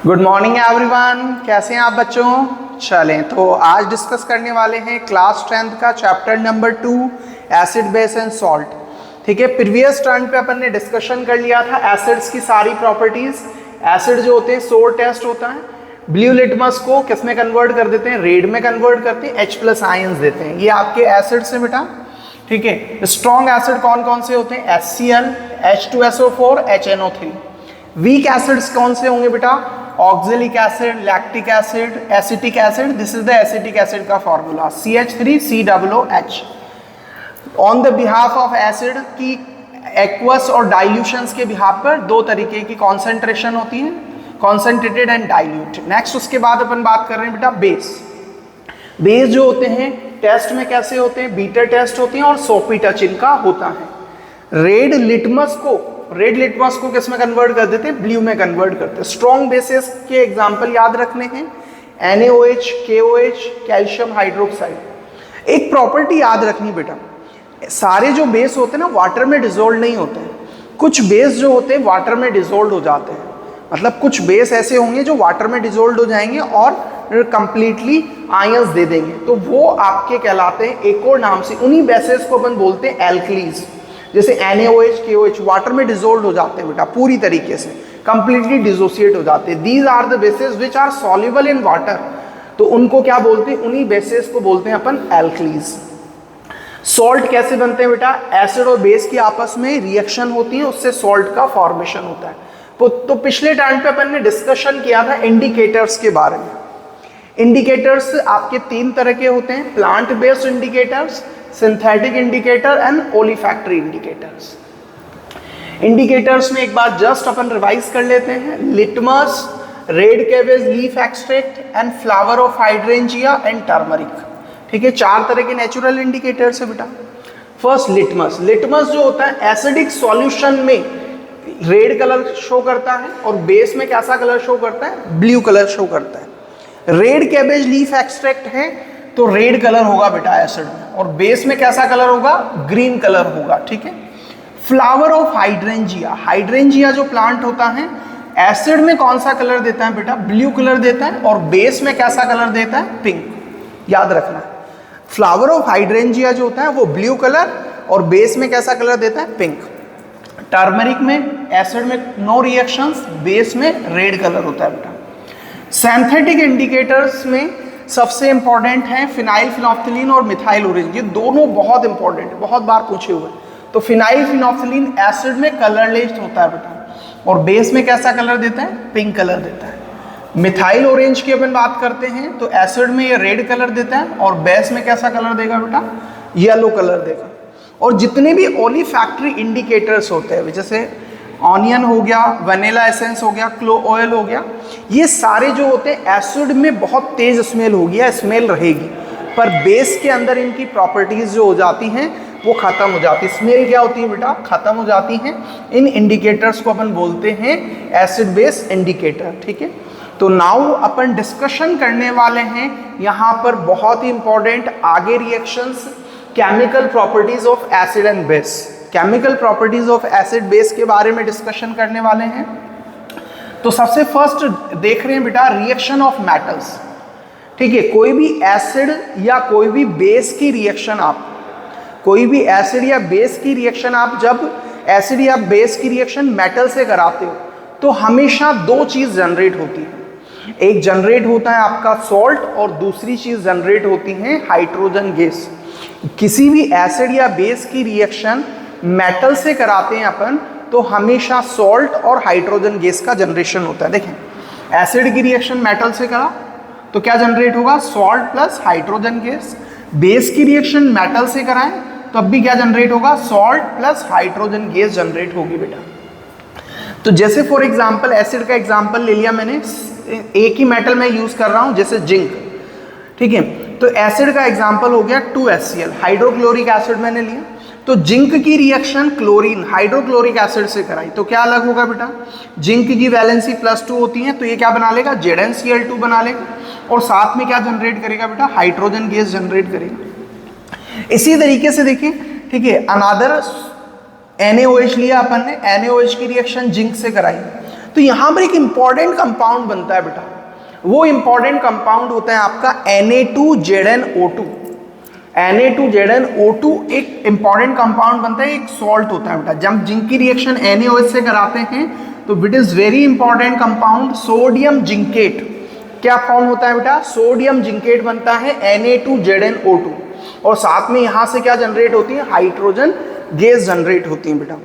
Good morning everyone, कैसे हैं आप बच्चों। चलें तो आज डिस्कस करने वाले हैं क्लास 10th का chapter number 2 acid base and salt. ठीक है, प्रीवियस टर्न पे अपन ने डिस्कशन कर लिया था एसिड्स की सारी प्रॉपर्टीज। एसिड जो होते हैं सोर टेस्ट होता है, ब्लू लिटमस को किस में कन्वर्ट कर देते हैं, रेड में कन्वर्ट करते हैं, H+ आयंस देते हैं। ये आपके एसिड से बेटा। ठीक है, स्ट्रॉन्ग एसिड कौन कौन से होते हैं, HCl, H2SO4, HNO3। Weak acids कौन से होंगे बेटा, oxalic acid, lactic acid, acetic acid. This is the acetic acid का formula CH3COOH। On the behalf of acid की एक्वस और डाइल्यूशंस के बिहाफ पर दो तरीके की कॉन्सेंट्रेशन होती है, कॉन्सेंट्रेटेड एंड डाइल्यूट। नेक्स्ट उसके बाद अपन बात कर रहे हैं बेटा बेस। बेस जो होते हैं टेस्ट में कैसे होते हैं, बीटर टेस्ट होते हैं और सोपी टच इनका होता है। रेड लिटमस को किस में कन्वर्ट कर देते हैं, ब्लू में कन्वर्ट करते हैं। स्ट्रॉन्ग बेसिस के एग्जांपल याद रखने हैं, NaOH, KOH, कैल्शियम हाइड्रोक्साइड। एक प्रॉपर्टी याद रखनी बेटा, सारे जो बेस होते हैं ना वाटर में डिसॉल्व नहीं होते हैं। कुछ बेस जो होते हैं वाटर में डिसॉल्व हो जाते हैं, मतलब कुछ बेस ऐसे होंगे जो वाटर में डिसॉल्व हो जाएंगे और कंप्लीटली आयंस दे देंगे, तो वो आपके कहलाते हैं एक और नाम से। उन्हीं बेसेस को अपन बोलते हैं एल्कलीज। जैसे NaOH, KOH वाटर में डिसॉल्व हो जाते हैं बेटा, पूरी तरीके से कंप्लीटली डिसोसिएट हो जाते हैं। These are the bases which are soluble in water, तो उनको क्या बोलते हैं, उन्हीं बेसेस को बोलते हैं अपन एल्कलीज। सॉल्ट कैसे बनते हैं बेटा, एसिड और बेस की आपस में रिएक्शन होती है, उससे सॉल्ट का फॉर्मेशन होता है। तो पिछले टाइम पे अपन ने डिस्कशन किया था इंडिकेटर्स के बारे में। इंडिकेटर्स आपके तीन तरह के होते हैं, plant based indicators, synthetic indicator and olfactory indicators. Indicators में एक बार जस्ट अपन रिवाइज कर लेते हैं, litmus, red cabbage leaf extract and flower of hydrangea and turmeric. ठीक है, चार तरह के नेचुरल इंडिकेटर्स है बेटा। फर्स्ट लिटमस जो होता है एसिडिक सॉल्यूशन में रेड कलर शो करता है और बेस में कैसा कलर शो करता है, ब्लू कलर शो करता है। रेड कैबेज लीफ एक्सट्रैक्ट है तो रेड कलर होगा बेटा एसिड में, और बेस में कैसा कलर होगा, ग्रीन कलर होगा। ठीक है, फ्लावर ऑफ हाइड्रेंजिया जो प्लांट होता है एसिड में कौन सा कलर देता है बेटा, ब्लू कलर देता है, और बेस में कैसा कलर देता है, पिंक। याद रखना है, फ्लावर ऑफ हाइड्रेंजिया जो होता है वो ब्लू कलर और बेस में कैसा कलर देता है, पिंक। टर्मरिक में एसिड में नो रिएक्शंस, बेस में रेड कलर होता है बेटा। सिंथेटिक इंडिकेटर्स में सबसे इंपॉर्टेंट है फिनाइल फिनोल्फ्थालीन और मिथाइल ओरेंज। ये दोनों बहुत इंपॉर्टेंट है, बहुत बार पूछे हुए। तो फिनाइल फिनोल्फ्थालीन एसिड में कलरलेस होता है बेटा, और बेस में कैसा कलर देता है, पिंक कलर देता है। मिथाइल ऑरेंज की अपन बात करते हैं तो एसिड में ये रेड कलर देता है और बेस में कैसा कलर देगा बेटा, येलो कलर देगा। और जितने भी ओलिफैक्टरी इंडिकेटर्स होते हैं, जैसे ऑनियन हो गया, वनीला एसेंस हो गया, क्लो ऑयल हो गया, ये सारे जो होते हैं एसिड में बहुत तेज स्मेल होगी या स्मेल रहेगी, पर बेस के अंदर इनकी प्रॉपर्टीज जो हो जाती हैं वो खत्म हो जाती है। स्मेल क्या होती है बेटा, खत्म हो जाती हैं। इन इंडिकेटर्स को अपन बोलते हैं एसिड बेस इंडिकेटर। ठीक है, तो नाउ अपन डिस्कशन करने वाले हैं यहाँ पर बहुत ही इंपॉर्टेंट आगे reactions, chemical properties of acid and base. Chemical properties of acid base के बारे में डिस्कशन करने वाले हैं। तो सबसे फर्स्ट देख रहे हैं बेटा रिएक्शन ऑफ मेटल्स। ठीक है, कोई भी एसिड या कोई भी बेस की रिएक्शन आप जब एसिड या बेस की रिएक्शन मेटल से कराते हो तो हमेशा दो चीज जनरेट होती है। एक जनरेट होता है आपका सॉल्ट और दूसरी चीज जनरेट होती है हाइड्रोजन गैस। किसी भी एसिड या बेस की रिएक्शन मेटल से कराते हैं अपन तो हमेशा सॉल्ट और हाइड्रोजन गैस का जनरेशन होता है। देखें, एसिड की रिएक्शन मेटल से करा तो क्या जनरेट होगा, salt plus hydrogen gas. Base की रिएक्शन मेटल से कराएं तो अब भी क्या जनरेट होगा, salt plus hydrogen gas generate होगी बेटा। तो जैसे फॉर एग्जांपल एसिड का एग्जांपल ले लिया मैंने, एक ही मेटल में यूज कर रहा हूं जैसे जिंक। ठीक है, तो एसिड का एग्जांपल हो गया 2HCl, हाइड्रोक्लोरिक एसिड मैंने लिया, तो जिंक की रिएक्शन क्लोरीन हाइड्रोक्लोरिक एसिड से कराई तो क्या अलग होगा बेटा, जिंक की वैलेंसी +2 होती है तो ये क्या बना लेगा, ZnCl2 बना लेगा, और साथ में क्या जनरेट करेगा बेटा, हाइड्रोजन गैस जनरेट करेगा। इसी तरीके से देखिए, ठीक है, अनादर NaOH लिया अपन ने, NaOH की रिएक्शन जिंक से कराई तो यहाँ पर एक इंपॉर्टेंट कंपाउंड बनता है बेटा, वो इंपॉर्टेंट कंपाउंड होता है आपका Na2ZnO2। Na2ZnO2 एक इंपॉर्टेंट कंपाउंड बनता है, एक सॉल्ट होता है बेटा। जब जिंक की रिएक्शन NaOH से कराते हैं तो it is very important compound sodium zincate. क्या फॉर्म होता है बेटा? सोडियम जिंकेट बनता है Na2ZnO2, और साथ में यहां से क्या जनरेट होती है? हाइड्रोजन गैस जनरेट होती है बेटा।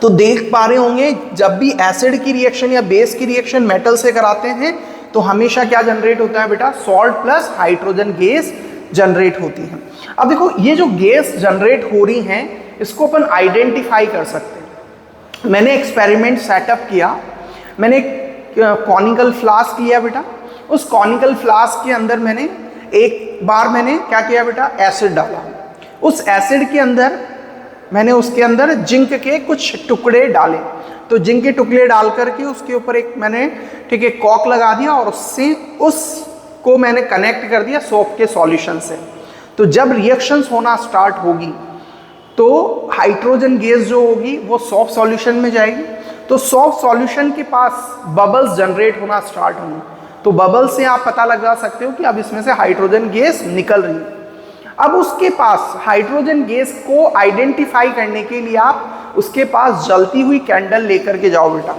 तो देख पा रहे होंगे जब भी एसिड की रिएक्शन या बेस की रिएक्शन मेटल से कराते हैं तो हमेशा क्या जनरेट होता है बेटा? Salt plus hydrogen gas generate होती है। अब देखो ये जो गैस जनरेट हो रही हैं इसको अपन आइडेंटिफाई कर सकते हैं। मैंने एक्सपेरिमेंट सेटअप किया, मैंने कॉनिकल फ्लास्क लिया बेटा। उस कॉनिकल फ्लास्क के अंदर मैंने एक बार मैंने क्या किया बेटा? एसिड डाला। उस एसिड के अंदर मैंने उसके अंदर जिंक के कुछ टुकड़े डाले। तो जिंक के टुकड़े डाल करके उसके ऊपर एक मैंने ठीक है कॉक लगा दिया और उससे उसको मैंने कनेक्ट कर दिया सोप के सॉल्यूशन से। तो जब रिएक्शंस होना स्टार्ट होगी तो हाइड्रोजन गैस जो होगी वो सोप सॉल्यूशन में जाएगी। तो सोप सॉल्यूशन के पास बबल्स जनरेट होना स्टार्ट होंगे। तो बबल से आप पता लगा सकते हो कि अब इसमें से हाइड्रोजन गैस निकल रही है। अब उसके पास हाइड्रोजन गैस को आइडेंटिफाई करने के लिए आप उसके पास जलती हुई कैंडल लेकर के जाओ बेटा।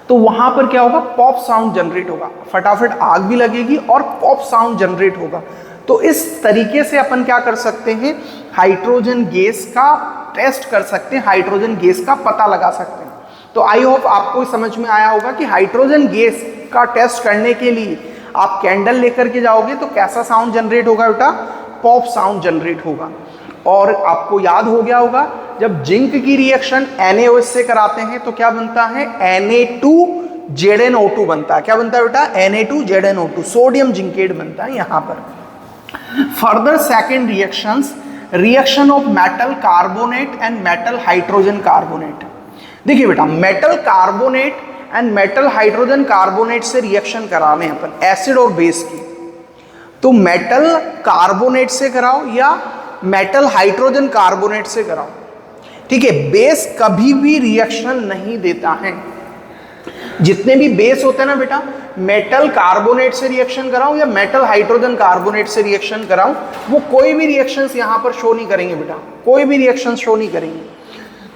तो वहां पर क्या होगा? पॉप साउंड जनरेट होगा, फटाफट आग भी लगेगी और पॉप साउंड जनरेट होगा। तो इस तरीके से अपन क्या कर सकते हैं? हाइड्रोजन गैस का टेस्ट कर सकते हैं, हाइड्रोजन गैस का पता लगा सकते हैं। तो आई होप आपको समझ में आया होगा कि हाइड्रोजन गैस का टेस्ट करने के लिए आप कैंडल लेकर के जाओगे तो कैसा साउंड जनरेट होगा बेटा? पॉप साउंड जनरेट होगा। और आपको याद हो गया होगा जब जिंक की रिएक्शन NaOH से कराते हैं तो क्या बनता है? Na2ZnO2 बनता है। क्या बनता है बेटा? Na2ZnO2, सोडियम जिंकेट बनता है यहाँ पर। Further second reactions, reaction of metal carbonate and metal hydrogen carbonate. देखिए बेटा, metal carbonate and metal hydrogen carbonate से रिएक्शन करा रहे हैं अपन एसिड और बेस की। तो मेटल कार्बोनेट से कराओ या मेटल हाइड्रोजन कार्बोनेट से कराओ, ठीक है। बेस कभी भी रिएक्शन नहीं देता है। जितने भी बेस होते हैं ना बेटा, मेटल कार्बोनेट से रिएक्शन कराओ या मेटल हाइड्रोजन कार्बोनेट से रिएक्शन कराओ, वो कोई भी रिएक्शंस यहां पर शो नहीं करेंगे बेटा, कोई भी रिएक्शंस शो नहीं करेंगे।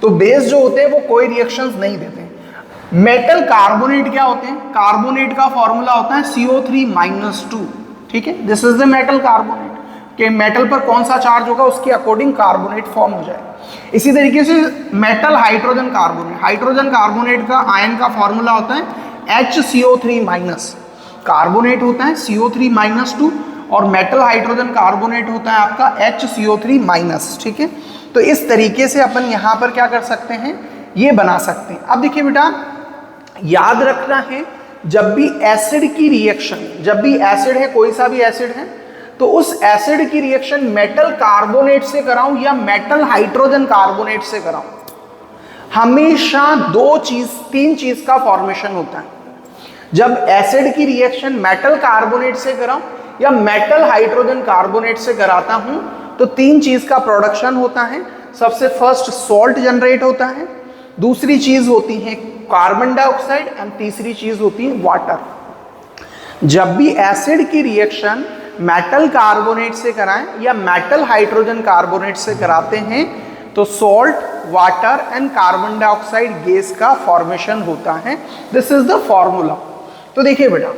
तो बेस जो होते हैं वो कोई रिएक्शंस नहीं देते। मेटल कार्बोनेट क्या होते हैं? कार्बोनेट का फॉर्मूला होता है CO3-2, ठीक है। This is the metal carbonate के मेटल पर कौन सा चार्ज होगा उसके अकॉर्डिंग कार्बोनेट फॉर्म हो जाए। इसी तरीके से metal hydrogen carbonate, hydrogen carbonate का आयन का फॉर्मूला होता है HCO3-, कार्बोनेट होता है CO3-2 और मेटल हाइड्रोजन कार्बोनेट होता है आपका HCO3-, ठीक है। तो इस तरीके से अपन यहाँ पर क्या कर सकते हैं? ये बना सकते हैं। अब देखिए बेटा, याद रखना है जब भी एसिड की रिएक्शन, जब भी एसिड है, कोई सा भी एसिड है, तो उस एसिड की रिएक्शन मेटल कार्बोनेट से कराऊं या मेटल हाइड्रोजन कार्बोनेट से कराऊं, हमेशा तीन चीज का फॉर्मेशन होता है। जब एसिड की रिएक्शन मेटल कार्बोनेट से कराऊं या मेटल हाइड्रोजन कार्बोनेट से कराता हूं तो तीन चीज का प्रोडक्शन होता है। सबसे फर्स्ट सॉल्ट जनरेट होता है, दूसरी चीज होती है कार्बन डाइऑक्साइड एंड तीसरी चीज होती है वाटर। जब भी एसिड की रिएक्शन मेटल कार्बोनेट से कराएं या मेटल हाइड्रोजन कार्बोनेट से कराते हैं तो salt, water and carbon dioxide gas का फॉर्मेशन होता है। This is the formula. तो देखिए बेटा,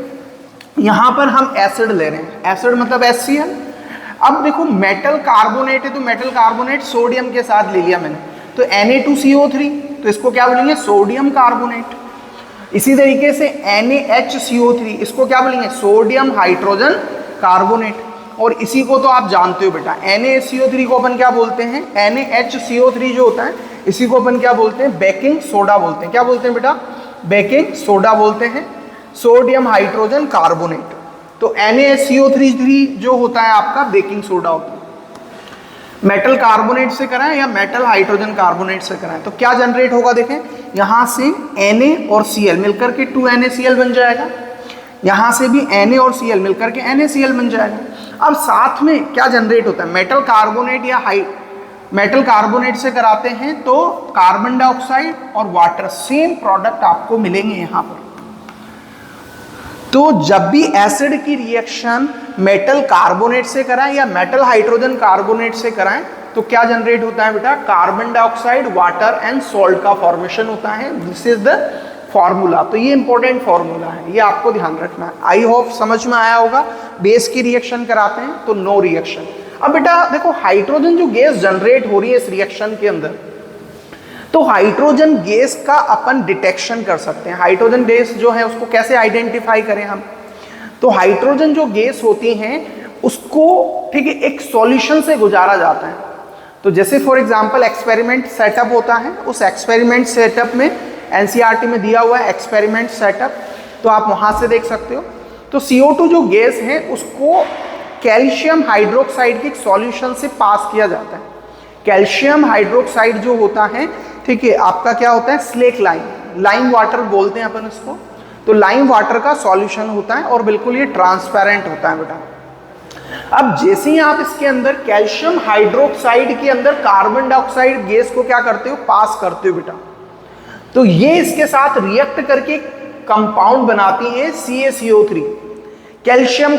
यहां पर हम एसिड ले रहे हैं, एसिड मतलब HCl। अब देखो मेटल कार्बोनेट है तो मेटल कार्बोनेट सोडियम के साथ ले लिया मैंने, तो Na2CO3, तो इसको क्या बोलेंगे? Sodium carbonate. इसी तरीके से NaHCO3, इसको क्या बोलेंगे? Sodium hydrogen carbonate. और इसी को तो आप जानते हो बेटा, NaCO3 को अपन क्या बोलते हैं? NaHCO3 जो होता है इसी को अपन क्या बोलते हैं? बेकिंग सोडा बोलते हैं। क्या बोलते हैं बेटा? बेकिंग सोडा बोलते हैं, सोडियम हाइड्रोजन कार्बोनेट। तो NaCO3 जो होता है आपका बेकिंग सोडा होता है। मेटल कार्बोनेट से कराएं या मेटल हाइड्रोजन कार्बोनेट से कराएं तो क्या जनरेट होगा? देखें, यहां से Na और Cl मिलकर के 2NaCl बन जाएगा, यहां से भी Na और Cl मिलकर के NaCl बन जाएगा। अब साथ में क्या जनरेट होता है? मेटल कार्बोनेट या मेटल कार्बोनेट से कराते हैं तो कार्बन डाइऑक्साइड और वाटर सेम प्रोडक्ट आपको मिलेंगे यहां पर। तो जब भी एसिड की रिएक्शन मेटल कार्बोनेट से कराएं या मेटल हाइड्रोजन कार्बोनेट से कराएं तो क्या जनरेट होता है बेटा, carbon dioxide, water and salt का फॉर्मेशन होता है। This is the formula. तो ये इंपॉर्टेंट फॉर्मूला है, ये आपको ध्यान रखना है। आई होप समझ में आया होगा। बेस की रिएक्शन कराते हैं तो नो रिएक्शन। अब बेटा देखो, हाइड्रोजन जो गैस जनरेट हो रही है इस रिएक्शन के अंदर, तो हाइड्रोजन गैस का अपन डिटेक्शन कर सकते हैं। हाइड्रोजन गैस जो है उसको कैसे आइडेंटिफाई करें हम, तो हाइड्रोजन जो गैस होती हैं उसको, ठीक है, एक सॉल्यूशन से गुजारा जाता है। तो जैसे फॉर एग्जांपल एक्सपेरिमेंट सेटअप होता है, उस एक्सपेरिमेंट सेटअप में एनसीईआरटी में दिया हुआ है एक्सपेरिमेंट सेटअप, तो आप वहां से देख सकते हो। तो CO2 जो गैस है उसको कैल्शियम हाइड्रोक्साइड के सॉल्यूशन से पास किया जाता है। कैल्शियम हाइड्रोक्साइड जो होता है, ठीक है, आपका क्या होता है, स्लेक लाइम वाटर बोलते हैं अपन इसको। तो लाइम वाटर का सॉल्यूशन होता है और बिल्कुल ये ट्रांसपेरेंट होता है बेटा। अब जैसे ही आप इसके अंदर कैल्शियम हाइड्रोक्साइड के अंदर कार्बन डाइऑक्साइड गैस को क्या करते हो, पास करते हो बेटा, तो ये इसके साथ रिएक्ट करके कंपाउंड बनाती है CaCO3, कैल्शियम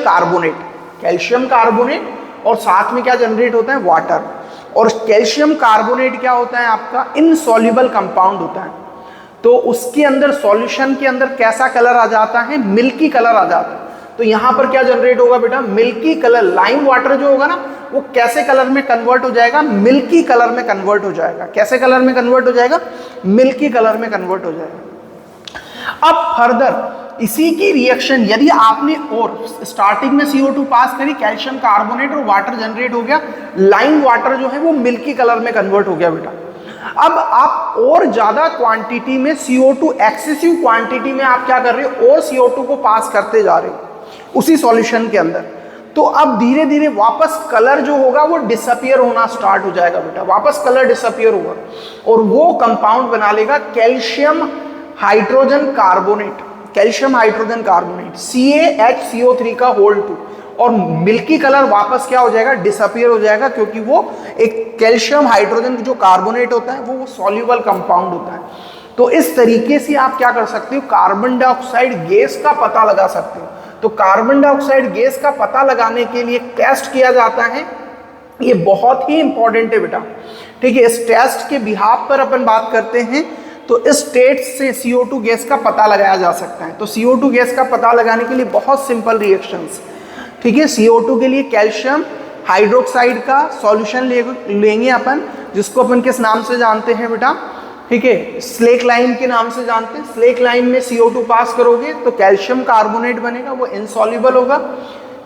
कार्बोनेट, और साथ में क्या जनरेट होता है, वाटर। और कैल्शियम कार्बोनेट क्या होता है आपका, इनसॉल्युबल कंपाउंड होता है। तो उसके अंदर सॉल्यूशन के अंदर कैसा कलर आ जाता है, मिल्की कलर आ जाता है। तो यहां पर क्या जनरेट होगा बेटा, मिल्की कलर। लाइम वाटर जो होगा ना वो कैसे कलर में कन्वर्ट हो जाएगा, मिल्की कलर में कन्वर्ट हो जाएगा। कैसे कलर में कन्वर्ट हो जाएगा, मिल्की कलर में कन्वर्ट हो जाएगा। अब फर्दर इसी की रिएक्शन यदि आपने और स्टार्टिंग में CO2 पास करी, कैल्शियम कार्बोनेट और वाटर जनरेट हो गया, लाइम वाटर जो है वो मिल्की कलर में कन्वर्ट हो गया बेटा। अब आप और ज्यादा क्वांटिटी में CO2, एक्सेसिव क्वांटिटी में आप क्या कर रहे हो, और CO2 को पास करते जा रहे हो उसी सॉल्यूशन के अंदर। तो अब धीरे धीरे वापस कलर जो होगा वो डिसअपियर होना स्टार्ट हो जाएगा बेटा, वापस कलर डिसअपियर होगा और वो कंपाउंड बना लेगा कैल्शियम हाइड्रोजन कार्बोनेट, CaHCO3 का होल 2, और मिल्की कलर वापस क्या हो जाएगा, डिसअपियर हो जाएगा, क्योंकि वो एक कैल्शियम हाइड्रोजन जो कार्बोनेट होता है वो सॉल्युबल कंपाउंड होता है। तो इस तरीके से आप क्या कर सकते हो, कार्बन डाइऑक्साइड गैस का पता लगा सकते हो। तो कार्बन डाइऑक्साइड गैस का पता लगाने के लिए टेस्ट किया जाता है, ये बहुत ही इंपॉर्टेंट है बेटा, ठीक है। इस टेस्ट के बिहाफ पर अपन बात करते हैं तो इस टेस्ट से CO2 गैस का पता लगाया जा सकता है। तो CO2 गैस का पता लगाने के लिए बहुत सिंपल रिएक्शंस, ठीक है। CO2 के लिए कैल्शियम हाइड्रोक्साइड का सॉल्यूशन लेंगे अपन, जिसको अपन किस नाम से जानते हैं बेटा, ठीक है, स्लेक लाइम के नाम से जानते हैं। स्लेक लाइम में CO2 पास करोगे तो कैल्शियम कार्बोनेट बनेगा, वो इनसॉल्युबल होगा,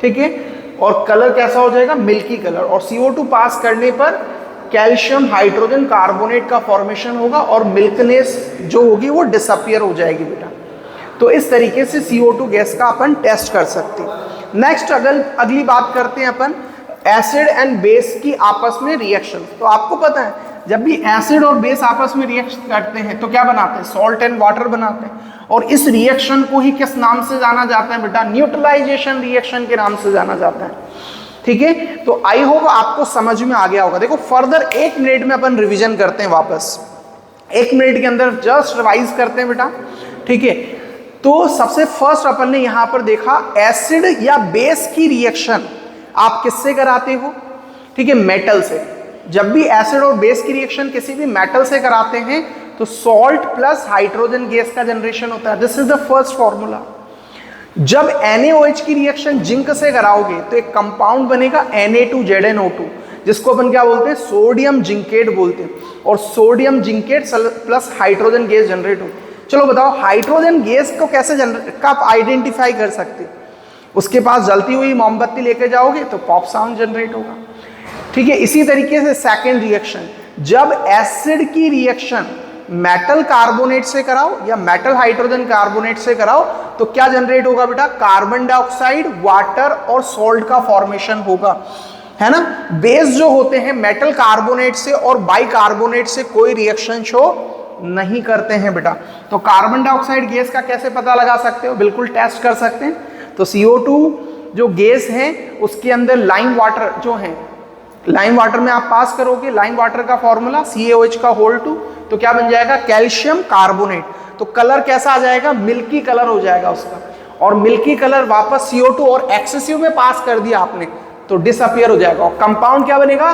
ठीक है, और कलर कैसा हो जाएगा, मिल्की कलर। और CO2 पास करने पर कैल्शियम हाइड्रोजन कार्बोनेट का फॉर्मेशन होगा और मिल्कनेस जो होगी वो डिसअपियर हो जाएगी बेटा। तो इस तरीके से CO2 गैस का अपन टेस्ट कर सकते हैं। नेक्स्ट अगली बात करते हैं अपन एसिड एंड बेस की आपस में रिएक्शन। तो आपको पता है जब भी एसिड और बेस आपस में रिएक्ट करते हैं तो क्या बनाते हैं, सॉल्ट एंड वाटर बनाते हैं। और इस रिएक्शन को ही किस नाम से जाना जाता है बेटा, न्यूट्रलाइजेशन रिएक्शन के नाम से जाना जाता है, ठीक है। तो आई होप आपको समझ में आ गया होगा। देखो फर्दर 1 मिनट में अपन रिवीजन करते हैं, वापस 1 मिनट के अंदर जस्ट रिवाइज करते हैं बेटा, ठीक है। तो सबसे फर्स्ट अपन ने यहां पर देखा एसिड या बेस की रिएक्शन आप किससे कराते हो, ठीक है, मेटल से। जब भी एसिड और बेस की रिएक्शन किसी भी मेटल से कराते हैं तो सॉल्ट प्लस हाइड्रोजन गैस का जनरेशन होता है। This is the first formula. जब NaOH की रिएक्शन जिंक से कराओगे तो एक कंपाउंड बनेगा Na2ZnO2, जिसको अपन क्या बोलते हैं, सोडियम जिंकेट बोलते हैं। और sodium zincate plus hydrogen gas generate हो। चलो बताओ हाइड्रोजन गैस को कैसे आप आइडेंटिफाई कर सकते हो, उसके पास जलती हुई मोमबत्ती लेके जाओगे तो पॉप साउंड जनरेट होगा, ठीक है। इसी तरीके से सेकेंड रिएक्शन, जब एसिड की रिएक्शन मेटल कार्बोनेट से कराओ या मेटल हाइड्रोजन कार्बोनेट से कराओ तो क्या जनरेट होगा बेटा, कार्बन डाइऑक्साइड, वाटर और सॉल्ट का फॉर्मेशन होगा, है ना। बेस जो होते हैं मेटल कार्बोनेट से और बाइकार्बोनेट से कोई रिएक्शन शो नहीं करते हैं बेटा। तो कार्बन डाइऑक्साइड गैस का कैसे पता लगा सकते हो, बिल्कुल टेस्ट कर सकते हैं। तो CO2 जो गैस है उसके अंदर लाइम वाटर जो है लाइम वाटर में आप पास करोगे, लाइम वाटर का फॉर्मूला CaOH का होल 2, तो क्या बन जाएगा, कैल्शियम कार्बोनेट। तो कलर कैसा आ जाएगा, मिल्की कलर हो जाएगा उसका, और मिल्की कलर वापस CO2 और एक्सेसिव में पास कर दिया आपने तो डिसअपियर हो जाएगा, और कंपाउंड क्या बनेगा,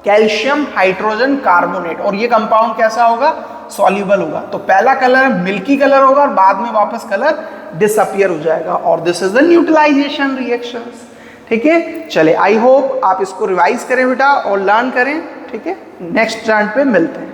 कैल्शियम हाइड्रोजन कार्बोनेट, और ये कंपाउंड कैसा होगा, सॉल्युबल होगा। तो पहला कलर मिल्की कलर होगा और बाद में वापस कलर डिसअपियर हो जाएगा, और this is the neutralisation reactions. ठीक है, चले आई होप आप इसको रिवाइज करें बेटा और लर्न करें। ठीक है, नेक्स्ट स्टैंड पे मिलते हैं।